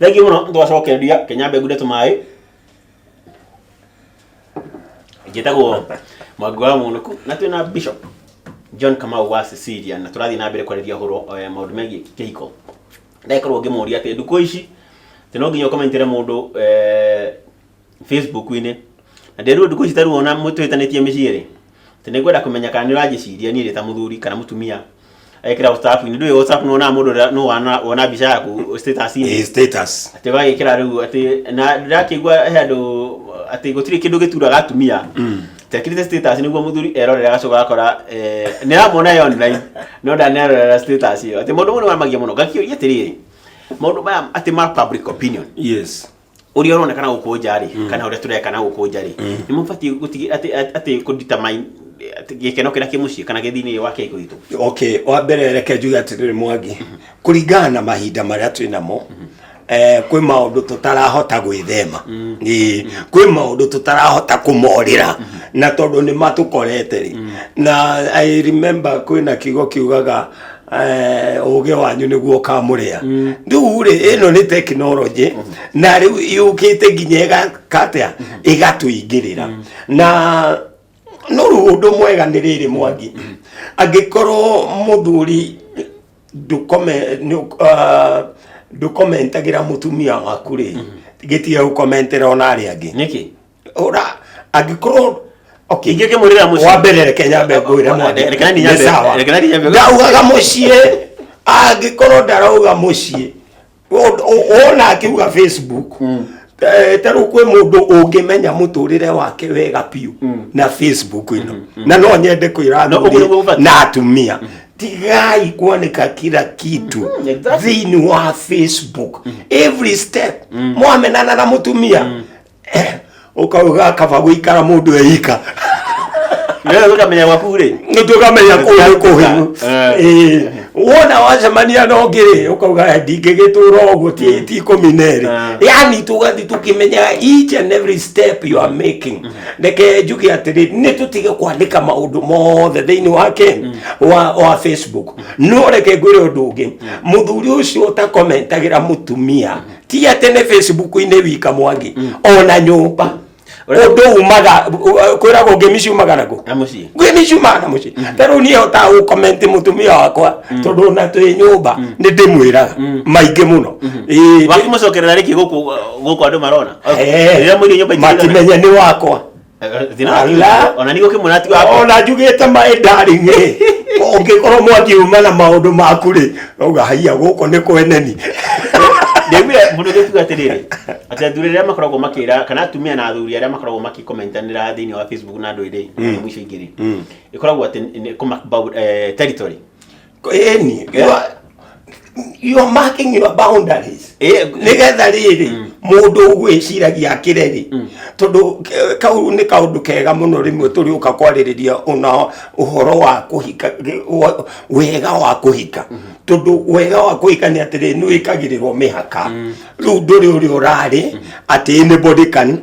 Thagi muno twacokeria Kenyambe ngude tumai. Gitagwo Mwagwa Munuku na twina Bishop John Kamau wa Cecilia na turathi na mbere kwareria horo maundu megi kihiko. Ndaikorwo ngimuria ati nduko ici tino nginya komentire mundu Facebook-ini na nderu nduko ici taruona mutwitanitie miciiri tene ngwenda kumenya kana ni uragiciria ni rita muthuri kana mutumia ekira WhatsApp ni ndu WhatsApp no na mundu no wana bica yaku status ni status ati wagikira riu ati na ndakigwa handu ati gutiri kindu gituraga atumia tekirite status niguo muthuri erorera gacoka akora ni ramona yo online no ndanera status yo ati mundu mundu wamagia muno gakiuria atiriri mundu maya ati ma public opinion yes uri orone kana gukunjari kana uri tureka na gukunjari ni mufati gutigi ati kudetermine gikeno kira kimuci kana githini wake ikuhitu. Okay, wa mbere reke njuge atiriri Mwangi kuringana na mahinda maria twinamo kwi maundu tutarahota gwithema kwi maundu tutarahota kumorira na tondu ni matukorete na I remember kwina kigo kiugaga uge wanyu niguo kamuria ndu ri ino ni technology na riu yukite nginya katia igatuingirira na no undu mwega ni riri Mwangi angikorwo muthuri ndukomentagira mutumia waku ri gitia ukomentera ona ari angi niki ora angikorwo okay ingeke murira muci wa mbere Kenyambe ngwire Mwangi rekana ni nyambe ndaugaga mucie angikorwo ndarauga mucie ona akiuga Facebook taru kwe mundu ungimenya muturire wake wega piu na Facebook ino na no nyende kwira na atumia tigai kuonika kila kitu thini wa Facebook every step mwamenana na mutumia ukauga kaba guikara mundu eika ndio tukamenya wakure tukamenya kuhimu wona wacemania no ngiri ukauga ndingigitura uguo ti komineri yani tugathi tukimenya each and every step you are making ndeke njuge atiri ni tutige kwandika maundu mothe thiini wake wa Facebook no reke ngwire undu ungi muthuri ucio utakomentagira mutumia ti atene Facebook-ini wika Mwangi ona nyumba undu umaga kwira go ngemisi umaga nago amuci ngemisi umaga muci taru ni hota u comment mutumia wakwa tondu na twi nyumba ni ndimwira maingi muno waki mucokerera riki guku andu marona rira mwiri nyumba matimenya ni wakwa thina ona nigo kimunati wakwa ona njugite my darling ungikorwo Mwangi uma na maundu maku ri uga haia guko ni kweneni ndemire mundu gituga atiriri ati athuri aria makoragwo makira kana atumia na athuri aria makoragwo makikomentanira thiini wa Facebook na ndoire mwisho ingiri ikoragwo ati territory eni you are marking your boundaries nigetha riri mundu ugwiciragia akireri tondu kau ni kaundu kega muno rimwe turi uka kwaririria una uhoro wa kuhika wega wa kuhika tondu wega wa kuhika ni atiri ni wikagirirwo mihaka riu nduri uri urari ati anybody can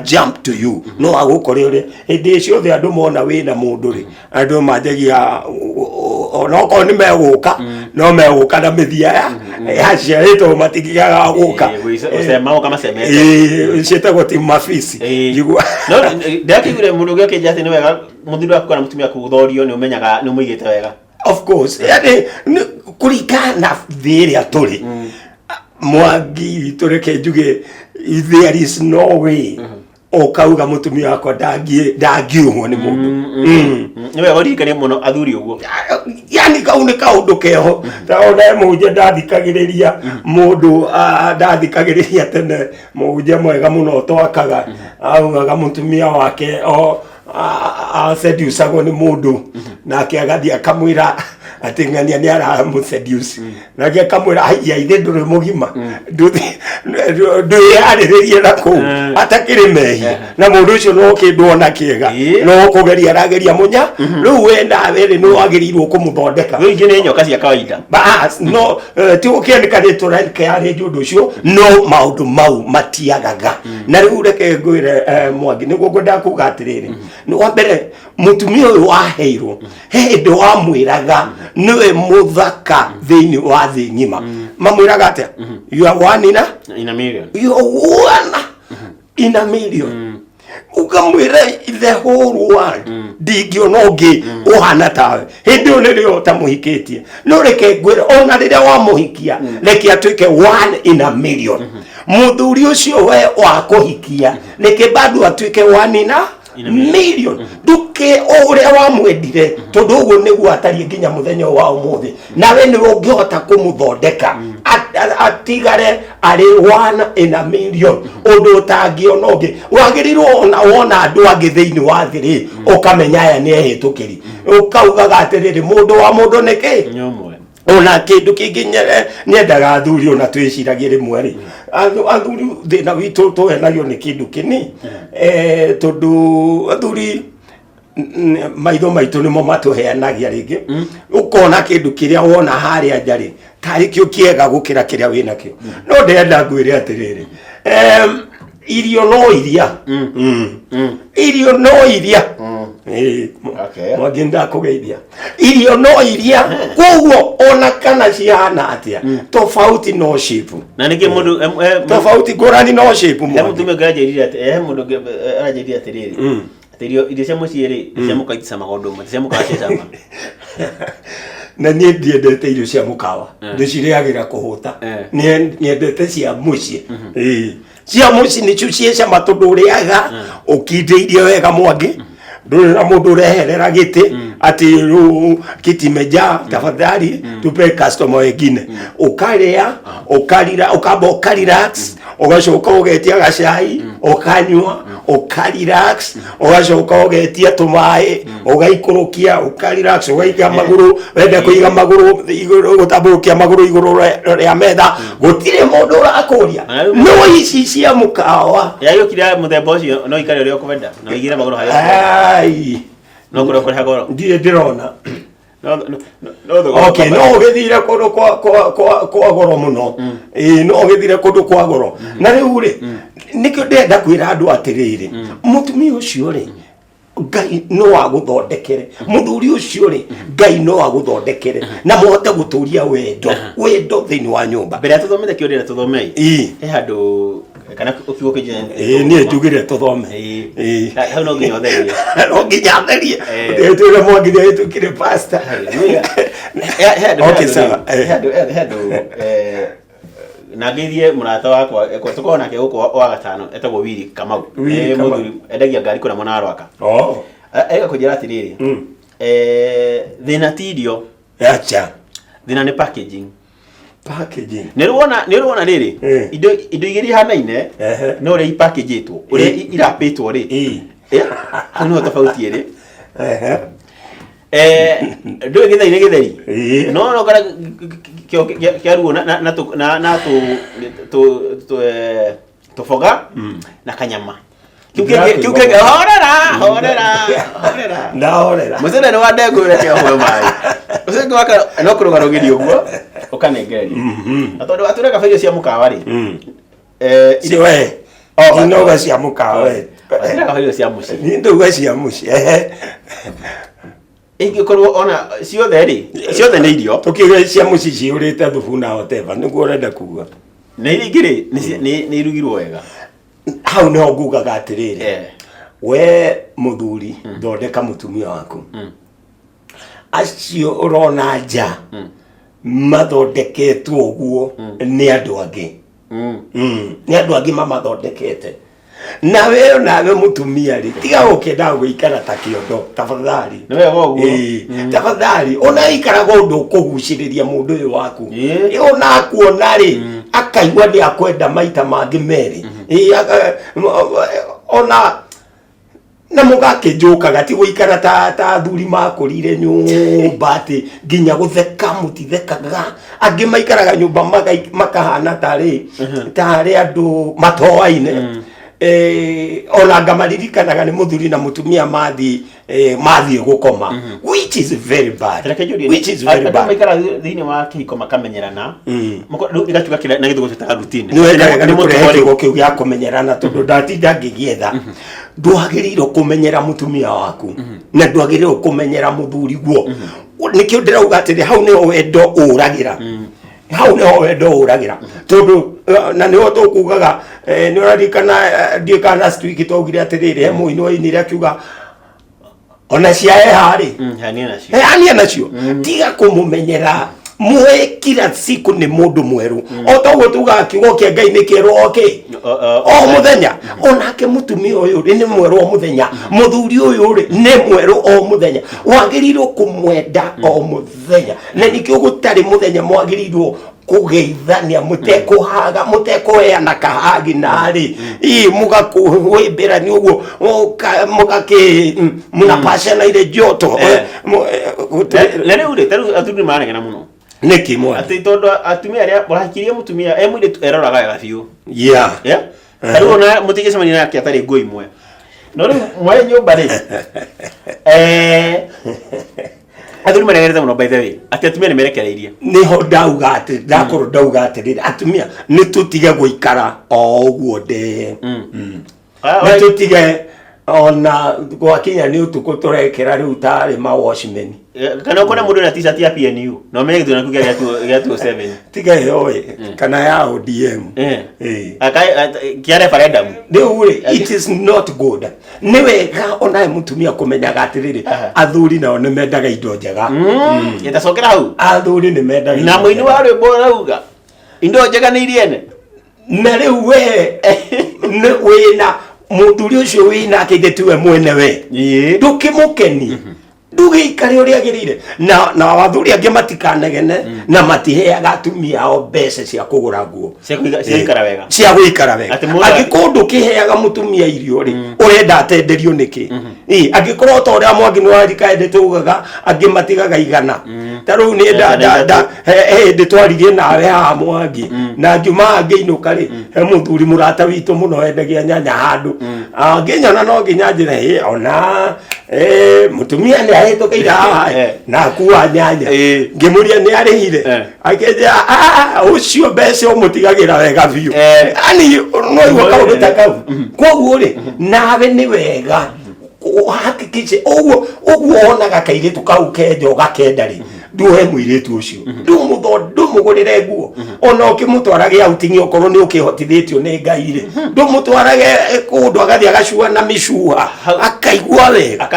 jump to you no agukore uri hindi ciothe andu mona wina mundu ri andu majagia onoko ni meguka no meguka na mithia ya ciarito matigiaga guka usema kama sema citagwo ti mafisi no ndakigure mundu gyoke jati ni wega muthuri waku kana mutumia kuguthorio ni umenyaga ni umuyite wega of course yani kurikana thiria turi Mwangi tureke njuge there is no way okauga mutumia wakwa ndangiumwo ni mundu niwe gorikane muno athuri uguo yani kaune kaundu keho taona muje ndathikagiriria mundu ndathikagiriria tene muje mwega muno twakaga augaga mutumia wake seduce ni mundu nake agathia akamwira ati ngania ni ara mu seduce nake akamwira haya ithe nduri mugima ndu yariririe nako atakiri mehi na mundu ucio no kindu ona kiega no kugeria arageria munya riu wenda weri no agirirwo kumuthondeka wingi ni nyoka cia kawaida bas no ti ukiandika ritura kayari jundu ucio no maundu mau matiagaga na riu reke ngwire Mwangi niguo ngwenda kuga atiriri ni wa mbere mutumia uyu waheirwo hindi wa mwiraga niwe muthaka thiini wa thi ngima mamwiraga atia you are one in a million, you are one in a million. Ukamwira the whole world ndingiona ungi uhana tawe hindi uririo tamuhikitie no reke ngwire ona riria wamuhikia reke atuike one in a million. Muthuri ucio we wa kuhikia reke bado atuike one in a million. Duke uria wamwendire tondu uguo niguo atari nginya muthenya wa umuthi nawe ni ungihota kumuthondeka atigare ari one in a million undu utangiona ungi wagirirwo ona wona andu angi thiini wa thiri ukamenya aya ni ehitukiri ukaugaga atiriri mundu wa mundu niki nyomwe ona kindu kingi nyendaga athuri ona twiciragie rimwe ri athuri thina witu tuhenagio ni kindu kini tondu athuri maitho maitu nimo matuheanagia ringi ukona kindu kiria wona haria njari tari kio kiega gukira kiria wina kio no ndenda ngwire atiriri irio no iria irio no iria mwaginda kugeithia irio no iria koguo ona kana cihana atia tofauti no shape na niki mundu tofauti ngurani no shape mutume ngajeria ati mundu arajeria atiriri atirio irio cia mucii ri cia mukaitisa magondu mwe cia mukacicama na nie ndiendete irio cia mukawa ndiciriagira kuhuta niendete cia mucii cia mucii ni chucie cia matundu riaga ukindeirie wega mwangi nduri na mundu reherera giti ati kiti meja tafadhali tupe customer wengine ukaria ukarira ukamba ukarelax ugacoka ugetia gacai ukanywa ukarelax ugacoka ugetia tumai ugaikurukia ukarelax ugaiga maguru wenda kuiga maguru iguru gutabukia maguru iguru ya metha gutire mundu urakuria no ici cia mukawa yayo kira muthemba ucio no ikare uri ukuvenda no igira maguru hayo ai no kuri hagoro ndire ndirona no okay no ugithire kundu kwa goro muno no ugithire kundu kwa goro na riu ri nikio ndenda kwira andu atiriri mutumia ucio ri Ngai no aguthondekere muthuri ucio ri Ngai no aguthondekere na muhote guturia wendo thiini wa nyumba mbere tuthomete kiurira tuthomei handu kana ukiugo kije nie njugire tuthome hau no nginya therie no nginya therie twire mwanginya tukire pastor okay sawa handu na ngithie murata wakwa tukorwo nake guko wa gatano etagwo Wili Kamau muthuri endagia ngari kuna mwana arwaka ega kujira atiriri thina tidio acha thina ni packaging niruona riri indo igiri hanaine no ri packagitwo uri irapitwo ri no tofauti ri ndo githaire githeri no kara kiaruo na tufoga na kanyama kiuke horera musene no wande ngure ke ho mai usenge waka no kurugaro giri uguo ukanengeria atondo atura kaberio cia mukawa ri si we inoga cia mukawa atura kaberio cia muci ni nduga cia muci ingikorwo ona ciothe ri ciothe ni irio tukiga cia muci ciurite thubu na hoteva niguo urenda kuga na igiri ni irugirwo wega hau no ngugaga atiriri we muthuri thondeka mutumia waku acio urona nja mathondeketwo uguo ni andu angi ni andu angi mamathondekete nawe mutumia ri tiga ukenda guikara ta kiondo tafadhali nawe woguo tafadhali ona ikara gondo kuguciriria mundu uyu waku ona kuona ri akaigwa ni akwenda maita mangi meri ona na mugake joka gati guikara ta thuri makurire nyumba ati nginya gutheka mutithekaga angi maikaraga nyumba makahana tari andu matoaine ona ngamaririkanaga ni muthuri na mutumia mathi gukoma which is very bad maikara thiini wa kihiko makamenyerana igatuka kila na githugo cita routine ni muthuri kiu gya kumenyerana tondu ndatinda ngigietha ndwagiriro kumenyera mutumia waku na ndwagiriro kumenyera muthuri guo nikio ndirauga atiri hau ni wendo uragira hau neho wendo uragira tondu na niho tukugaga ni urarikana ndikana streak twaugire atiriri he muini wa ini akiuga ona ciae hari hani nacio tiga kumumenyera mwe kila siku ni mundu mweru otoguo tuga kiugo kia Ngai ni kero o muthenya onake mutumia uyu ni mweru o muthenya muthuri uyu ri ni mweru o muthenya wagirirwo kumwenda o muthenya na nikio gutari muthenya mwagirirwo kugeithania mutekuhaga mutekuheana kahagi nari mugakuhwibira ni uguo mugaki munapashana ile joto lele ure taru aturi maana kana muno neki mwa ati tondo atumia aria barakiria mutumia mwire eroraga wega biu yeah taru na mutigece mani nake atari ngoi imwe no mwe nyumba ri aturi maregerete muno by the way ati atumia ni merekereirie niho ndauga ati ndakoro ndauga ati atumia ni tutige guikara o uguo de ni tutige ona gwakinya ni utuko turekera riu tari ma watchmen kana ukona mundu na t-shirt ya PNU no mengi tuna kugia gatu 7 tiga yoe kana ya ODM akai kia referendum uri it is not good ni wega ona mutumia kumenyaga atiriri athuri nao ni mendaga indo njega itacokera hau athuri ni mendaga na muini wa rwimbo rauga indo njega ni iriene na riu we ni wina muthuri ucio wina akigetiwe mwene we ndukimukeni ndugeikare uria agirire na wathuri ange matikanegene na matiheaga atumia ao mbeca cia kugura nguo cia guikara wega agikundu kiheaga mutumia irio ri urenda atenderio niki agikorwo ta uria mwangi ni warikaende tugaga ange matigaga igana taru ni ndi twaririe nawe haha mwangi na ngiuma angeinuka ri he muthuri murata witu muno endagia nyanya handu nginyona no nginya njire ona mutumia ni ahitukiire haha na kuwa nyanya ngimuria ni arihire akeja ucio mbeca umutigagira wega biu ani no igo kaundu ta kau koguo ri nawe ni wega hakikishe oguo onaga kairitu kau kenjo gakenda ri nduhe mwiritu ucio ndumugurire nguo ona ukimutwarage outing okorwo ni ukihotithitio ni Ngai ri ndumutwarage kundu agathi agacua na mishuha akaigua wega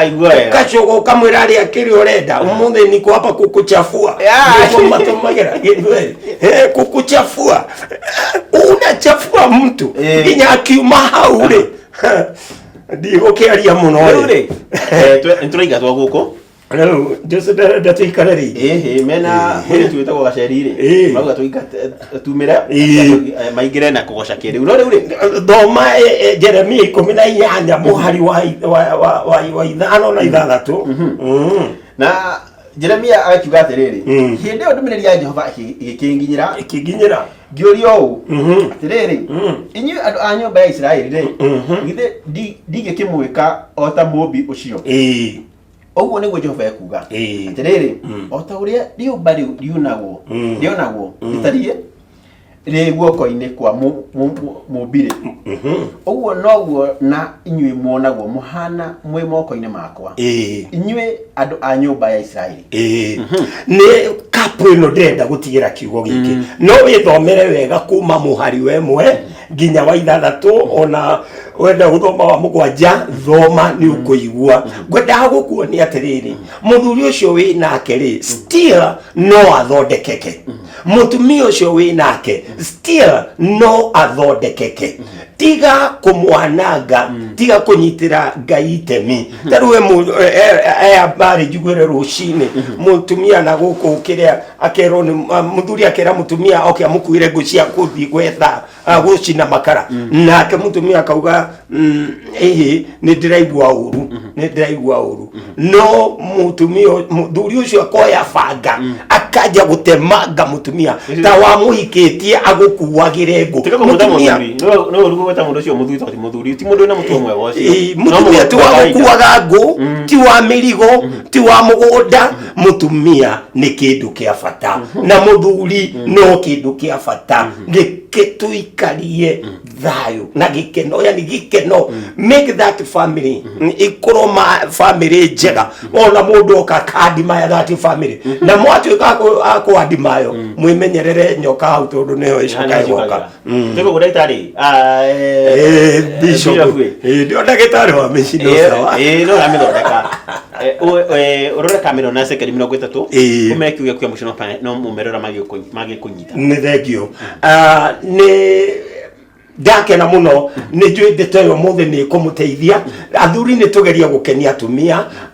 kacogo kamwira ri akiri urenda umuthi ni kwapa kukuchafua ndio matomagira kukuchafua unachafua mtu nginya akiuma hau ri ndigo kiaria muno ri nturaiga twa guko Hello, just da tuikara ri mena huri tuitagwo gaceri ri mauga tuika tumira maigire na kugoca kiri uro ri thoma Jeremia 18 muhari wa 5 na 6 na Jeremia akiuga atiriri hindi o ndumiriri ya Jehova ikinginyira ngiorio atiriri inyu andu a nyumba ya Israeli ri githe ndigikimwika o ta mumbi ucio oguo niguo Jehova ekuga atiriri o ta uria riumba riu rionagwo ritarie ri guoko-ini kwa mumbire oguo noguo na inyui muonagwo muhana mwi moko-ini makwa inyui andu a nyumba ya Israeli ni kapu ino ndenda gutigira kiugo giki no withomere wega kuma muhari wemwe nginya wa 6 ona wenda guthoma wa 7 thoma ni ukuigua ngwenda gukuonia atiriri muthuri ucio wi nake ri still no athondekeke mutumia ucio wi nake still no athondekeke tiga kumwananga tiga kunyitira Ngai itemi taruwe bari jugwere rushine mutumia na guku kiria akero ni muthuri akera mutumia oke amukuire ngucia kuthi gwetha gucina makara nake mutumia akauga ni ndiraigua uru no mutumia muthuri ucio akoya banga akaja gutemanga mutumia ta wamuhikitie agukuagire ngo mutumia no gweta mundu cio muthuri ti mundu na mutu mwe wocio mutumia ti wa gukuaga ngo ti wa mirigo ti wa mugunda mutumia ni kindu kia bata na muthuri no kindu kia bata giketuikarie thayo na gikeno yani gike gikeno make that family ikoroma family njega ona mundu oka kandi maya that family na mwatuika ako adimayo mwimenyerere nyoka hau tondu neho icoka igoka tiko gudagitari bishop ndio ndagitari wa micindo sawa no ramithondeka urore kamera na second 30 umekiuga kwa mushino pa no mumerera magi kunyita ni thengio ni ndakena muno ni njui ndeto mothe ni kumuteithia athuri ni tugeria gukenia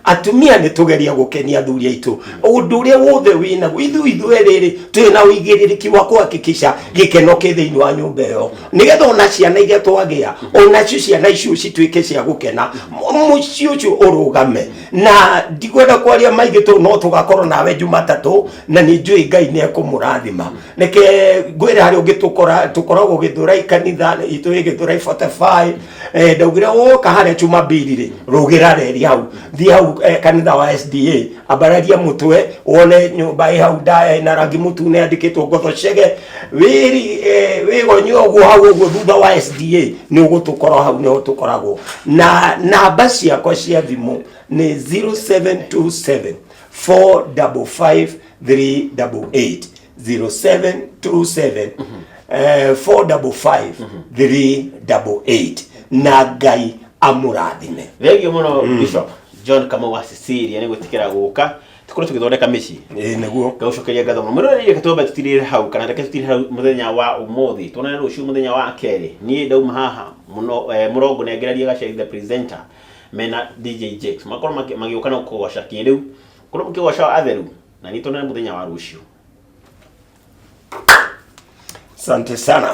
atumia ni tugeria gukenia athuri aitu undu ria wothe wina ithu eriri twina uigiririki wa kuhakikisha gikeno ki thiini wa nyumba iyo nigetha ona ciana iria twagia ona ciana icio cituike cia gukena mucio ucio urugame na ndikwenda kwaria maigi tu no tugakorwo nawe Jumatatu na ni njui Ngai ni ekumurathima nike ngwira hari ungitukora tukoragwo githura ikanitha itu igithura 45 ndaugire woka haria chuma mbiri rugira reri hau thi hau kanitha wa SDA abararia mutwe wone nyumba hau ndae na rangi mutune andikitwo ngotho cege wiri wigonyo ogwo hau ogwo thutha wa SDA ni ugutukora hau ni utukoragwo na namba ciakwa cia thimu ni 0727 455 388 0727 455 388 na Ngai amurathime. Thegio muno Bishop John Kamau wa Sicilia ni gutikira guka tukuru tugithondeka mici neguo gaucokeria ngatho muno riri katomba tutirire hau kana reke tutirire hau muthenya wa umuthi tunane rucio muthenya wa keri ni ndauma haha muno murongo negeraria gacari the presenter mena DJ Jex makoro magiuka na kugoca kindu kuno mukigoca atheru na ni tunane muthenya wa rucio. Asante sana.